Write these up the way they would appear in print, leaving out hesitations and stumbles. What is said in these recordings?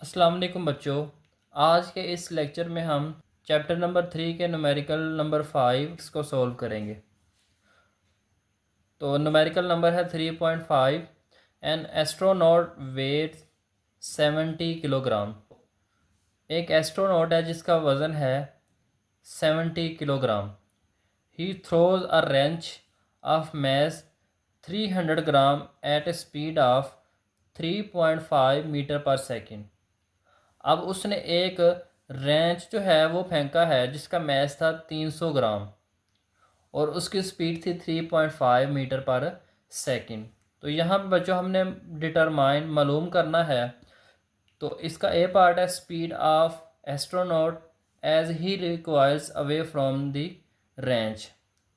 अस्सलाम वालेकुम बच्चों। आज के इस लेक्चर में हम चैप्टर नंबर 3 के न्यूमेरिकल नंबर 5 इसको सॉल्व करेंगे। तो न्यूमेरिकल नंबर है 3.5। An astronaut weight 70 kilogram. एक एस्ट्रोनॉट है जिसका वज़न है 70 kilogram. He throws a wrench of mass 300 gram at a speed of 3.5 metre per second. अब उसने एक रेंच जो है वो फेंका है जिसका मैस था 300 ग्राम और उसकी स्पीड थी 3.5 मीटर पर सेकंड। तो यहाँ पे बच्चों हमने डिटरमाइन मालूम करना है। तो इसका ए पार्ट है speed of astronaut as he requires away from the wrench.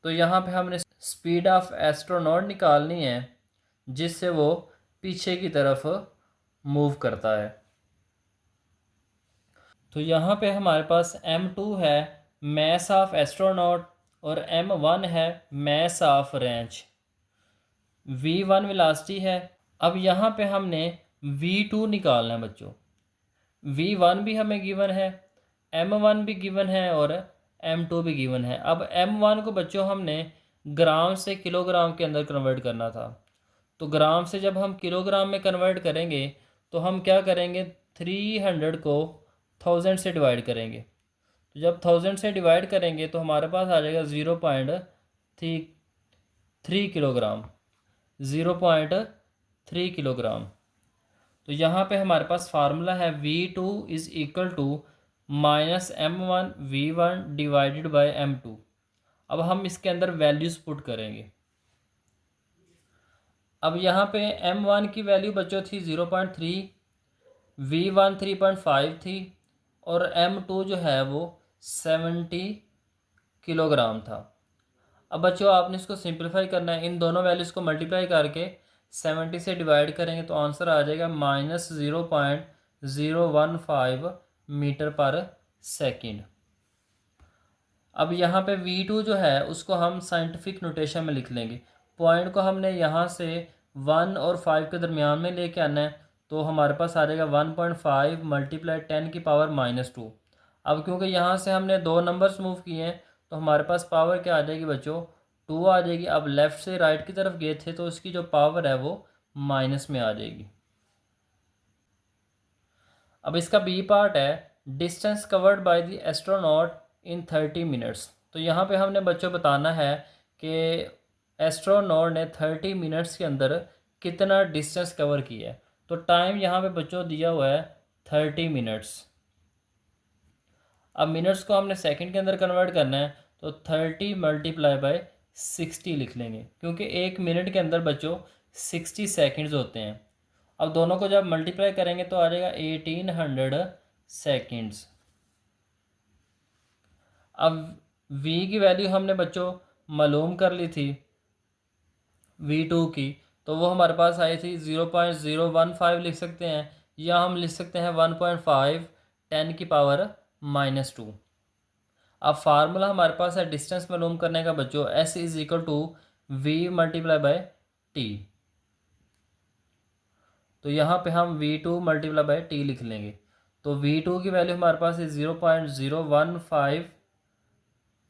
तो यहाँ पे हमने स्पीड ऑफ एस्ट्रोनॉट निकालनी है जिससे वो पीछे की तरफ मूव करता है। तो यहाँ पे हमारे पास m2 है मैस ऑफ एस्ट्रोनॉट और m1 है mass of wrench. v1 velocity है। अब यहाँ पे हमने v2 निकालना है बच्चों। v1 भी हमें गिवन है, m1 भी गिवन है और m2 भी गिवन है। अब m1 को बच्चों हमने ग्राम से किलोग्राम के अंदर कन्वर्ट करना था। तो ग्राम से जब हम किलोग्राम में कन्वर्ट करेंगे तो हम क्या करेंगे, 300 को 1000 से डिवाइड करेंगे। तो जब 1000 से डिवाइड करेंगे तो हमारे पास आ जाएगा 0.3 किलोग्राम। 0.3 किलोग्राम। तो यहाँ पे हमारे पास फार्मूला है v2 is equal to -m1 v1 divided by m2। अब हम इसके अंदर वैल्यूज़ पुट करेंगे। अब यहाँ पे m1 की वैल्यू बच्चों थी 0.3, v1 3.5 थी और m2 जो है वो 70 किलोग्राम था। अब बच्चों आपने इसको सिंपलीफाई करना है। इन दोनों वैल्यूज़ को मल्टीप्लाई करके 70 से डिवाइड करेंगे तो आंसर आ जाएगा -0.015 मीटर पर सेकंड। अब यहाँ पे v2 जो है उसको हम साइंटिफिक नोटेशन में लिख लेंगे। पॉइंट को हमने यहाँ से 1 और 5 के दरमियान में लेके आना है। तो हमारे पास आ जाएगा 1.5 मल्टीप्लाई 10 की पावर -2। अब क्योंकि यहाँ से हमने दो नंबर्स मूव किए हैं तो हमारे पास पावर क्या आ जाएगी बच्चों, 2 आ जाएगी। अब लेफ़्ट से राइट की तरफ गए थे तो इसकी जो पावर है वो माइनस में आ जाएगी। अब इसका बी पार्ट है distance covered by the astronaut in 30 minutes. तो यहाँ पे हमने बच्चों बताना है कि एस्ट्रोनॉट ने 30 मिनट्स के अंदर कितना डिस्टेंस कवर किया है। तो टाइम यहाँ पे बच्चों दिया हुआ है 30 मिनट्स। अब मिनट्स को हमने सेकंड के अंदर कन्वर्ट करना है तो 30 मल्टीप्लाई बाय 60 लिख लेंगे क्योंकि एक मिनट के अंदर बच्चों 60 सेकंड्स होते हैं। अब दोनों को जब मल्टीप्लाई करेंगे तो आ जाएगा 1800 सेकंड्स। अब v की वैल्यू हमने बच्चों मालूम कर ली थी v2 की, तो वो हमारे पास आई थी 0.015 लिख सकते हैं या हम लिख सकते हैं 1.5 10 की पावर -2। अब फार्मूला हमारे पास है डिस्टेंस मालूम करने का बच्चों, s is equal to v multiply by t। तो यहाँ पे हम v2 मल्टीप्लाई बाय t लिख लेंगे। तो v2 की वैल्यू हमारे पास है 0.015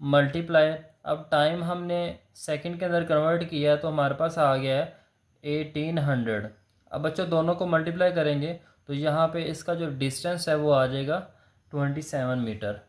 मल्टीप्लाई, अब टाइम हमने सेकंड के अंदर कन्वर्ट किया तो हमारे पास आ गया है 1800। अब बच्चों दोनों को मल्टीप्लाई करेंगे तो यहाँ पे इसका जो डिस्टेंस है वो आ जाएगा 27 मीटर।